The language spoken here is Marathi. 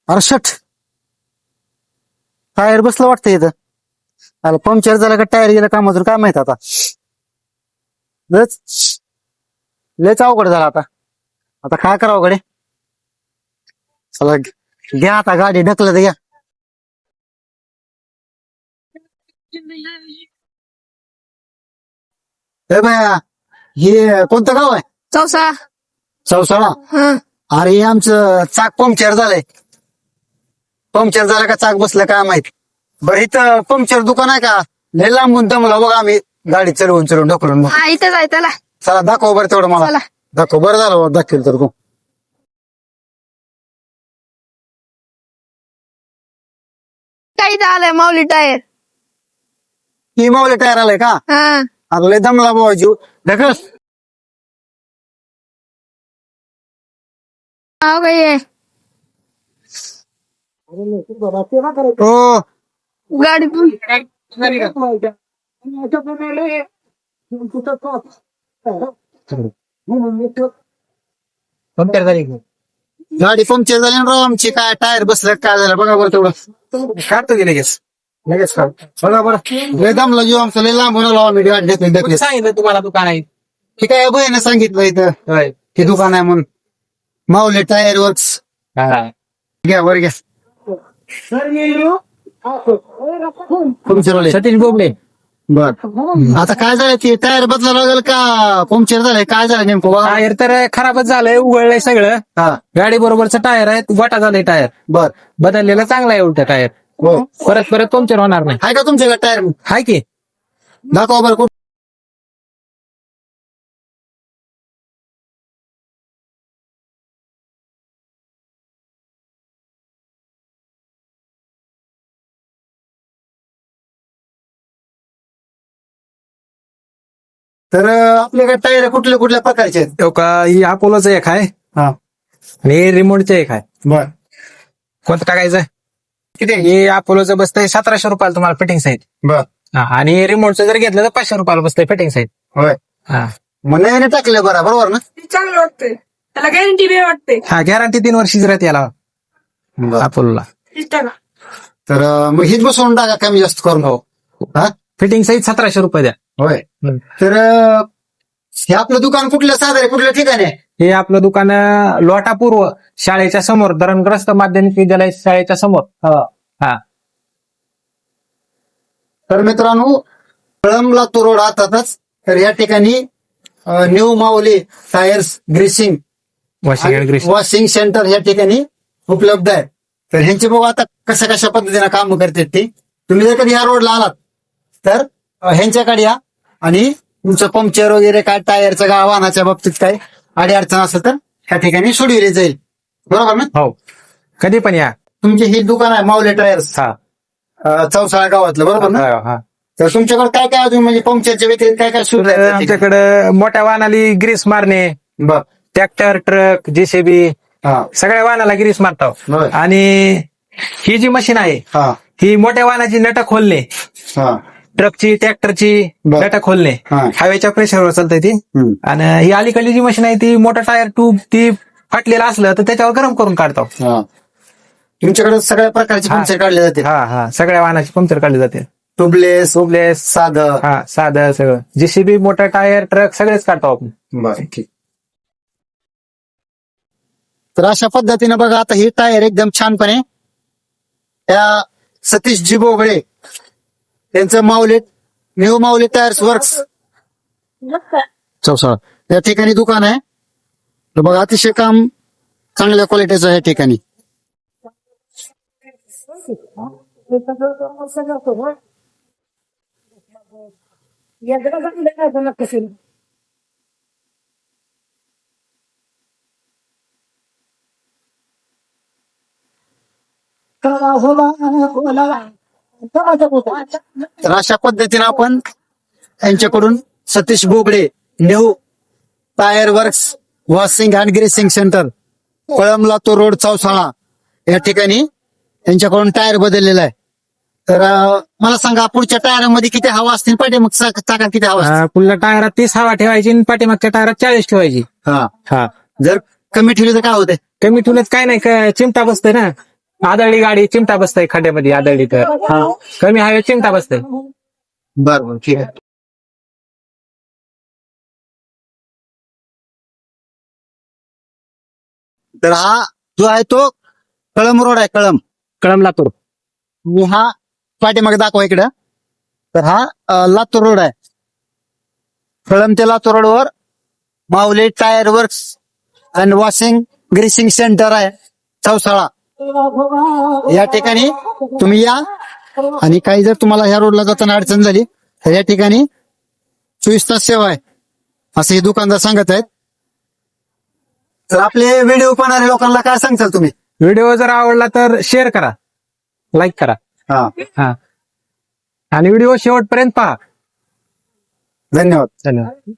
68 टायर बसलं वाटतं इथं. आला पंक्चर झाला का टायर गेला कामातून काय माहित आता. लयच अवघड झाला आता. आता काय करावं गडे. चला घ्या आता गाडी ढकलत घ्या. ए बाया हे कोणतं गाव आहे? चौसा. चौसाळा. हं. अरे आमचं चाक पंक्चर झालंय. पंक्चर झालं का चाक बसलं काय माहित. बरं इथं पंक्चर दुकान आहे का? लय लांबून दमला बघा आम्ही गाडी चढवून चढवून ढकलून मग. हा इथंच आहे त्याला. चला दाखव बरं तेवढं मला. चला. दाखव बरं झालं दाखवेल तर तू. काही आलंय माऊली टायर. ही मावले टायर आलाय का? हा अरे लय दमला बाबा जीव ढकल. हो का ये हो गाडी पण गाडी पंक्चर झाली ना राव आमची. काय टायर बसलं काय झालं बघा बरं तेवढं. काढतो की लगेच लगेच काढ. बघा बरं लय दमला जीव आमचा. लय लांबून आलो आम्ही गाडी ढकलून. सांगितलं तुम्हाला दुकान आहे. ठीक आहे बहिणी सांगितलं इथं हे दुकान आहे म्हणून. माऊले टायर वर्क्स. घ्या वर घ्या. पंक्चर सतीश बोबडे. बर आता काय झालं ते टायर बदलावं लागेल का पंक्चर झालंय काय झालं नेमकं बघा. टायर तर खराबच झालंय, उघडलंय सगळं. हा गाडी बरोबरचं टायर आहे, गोटा झालंय टायर. बर बदललेलं चांगलं आहे उलट टायर. हो परत परत पंक्चर होणार नाही. आहे का तुमच्याकडे टायर? हाय की. दाखवा बरं कुठं. तर आपल्याकडे टायर कुठल्या कुठल्या प्रकारचे आहेत? हो का, ही अपोलोचं एक आहे हा आणि रिमोटचं एक आहे. बर कोणतं टाकायचं? किती? हे अपोलोचं बसतंय 1700 रुपयाला तुम्हाला फिटिंग साईड. बर आणि रिमोटचं जर घेतलं तर 500 रुपयाला बसतंय फिटिंग साईड. होय हा मग नव्याने टाकलं बरं बरोबर ना. चांगलं वाटतंय. त्याला गॅरंटी बी वाटते. हा गॅरंटी 3 वर्षीच राहते याला अपोलोला. तर मग हीच बसवून टाका कमी जास्त करून. हो हा फिटिंग साईड 1700 रुपये द्या. होय तर हे आपलं दुकान कुठल्या साधारण कुठल्या ठिकाणी आहे? हे आपलं दुकान लोटा पूर्व शाळेच्या समोर, धरणग्रस्त माध्यमिक विद्यालय शाळेच्या समोर. हा तर मित्रांनो कळंब लातूर रोड हातातच. तर या ठिकाणी न्यू माऊली टायर्स ग्रीसिंग वॉशिंग सेंटर या ठिकाणी उपलब्ध आहे. तर ह्यांचे बघू आता कशा कशा पद्धतीने काम करतात ते. तुम्ही जर कधी ह्या रोडला आलात तर ह्यांच्याकडे या आणि तुमचं पंक्चर वगैरे काय टायरचं का वाहनाच्या बाबतीत काय अडचण असेल तर ह्या ठिकाणी सोडविले जाईल. बरोबर ना. हो कधी पण या. तुमचे हे दुकान आहे माऊली टायर्स हा चौसाळा गावातलं बरोबर ना. हा. तर तुमच्याकडे काय काय अजून म्हणजे पंक्चरच्या व्यतिरिक्त काय काय सुविधा आहेत? आमच्याकडे मोठ्या वाहनाला ग्रीस मारणे, बर ट्रॅक्टर, ट्रक, जेसीबी हा सगळ्या वाहनाला ग्रीस मारतो. बर. आणि ही जी मशीन आहे हा ही मोठ्या वाहनाची नट खोलणे, हा ट्रकची, ट्रॅक्टरची बर. नट खोलणे, हा. हवेच्या प्रेशरवर चालते ती. हम्म. आणि ही अलीकडली जी मशीन आहे ती मोठा टायर ट्यूब ती फाटलेला असलं तर त्याच्यावर गरम करून काढतो. हा तुमच्याकडे सगळ्या प्रकारचे हा. पंक्चर काढले जाते. हा सगळ्या वाहनाची पंक्चर काढली जाते. ट्यूबलेस ट्यूबलेस, साधं. हा साधं सगळं, जेसीबी, मोठा टायर, ट्रक सगळेच काढतो आपण. बर ठीक. तर अशा पद्धतीने बघा आता ही टायर एकदम छानपणे त्या सतीशजी बोबडे त्यांचं माऊली न्यू माऊली टायर्स वर्क्स चौसाळा या ठिकाणी दुकान आहे. तर बघा अतिशय काम चांगल्या क्वालिटीचं आहे या ठिकाणी. तर अशा पद्धतीने आपण यांच्याकडून Satish Bobde new tyre works washing and greasing centre Kalamb Latur road Chausala या ठिकाणी यांच्याकडून टायर बदललेला आहे. तर मला सांगा पुढच्या टायरामध्ये किती हवा असतील पाठीमाग चाकात किती हवा असतील? पुढल्या टायरात 30 हवा ठेवायची आणि पाठीमागच्या टायरात 40 ठेवायची. हा हा जर कमी ठेवली तर काय होते? कमी ठेवलं काय नाही, चिमटा बसतोय ना. आदळली गाडी चिमटा बसतंय खड्ड्यामध्ये आदळली तर कमी हवे चिमटा बसतंय. बरं ठीक आहे. तर हा जो आहे तो कळम रोड आहे, कळम. कळम लातूर. मी हा पाठीमागे दाखवा इकडं. तर हा लातूर रोड आहे. कळम ते लातूर रोडवर Mauli tyre works and washing greasing centre आहे, चौसाळा. या ठिकाणी तुम्ही या, आणि काही जर तुम्हाला ह्या रोडला जाताना अडचण झाली तर या ठिकाणी 24 तास सेवा आहे, असं हे दुकानदार सांगत आहेत. तर आपले व्हिडिओ पाहणाऱ्या लोकांना काय सांगताल तुम्ही? व्हिडिओ जर आवडला तर शेअर करा, लाईक करा. हा, आणि व्हिडिओ शेवटपर्यंत पहा. धन्यवाद. धन्यवाद.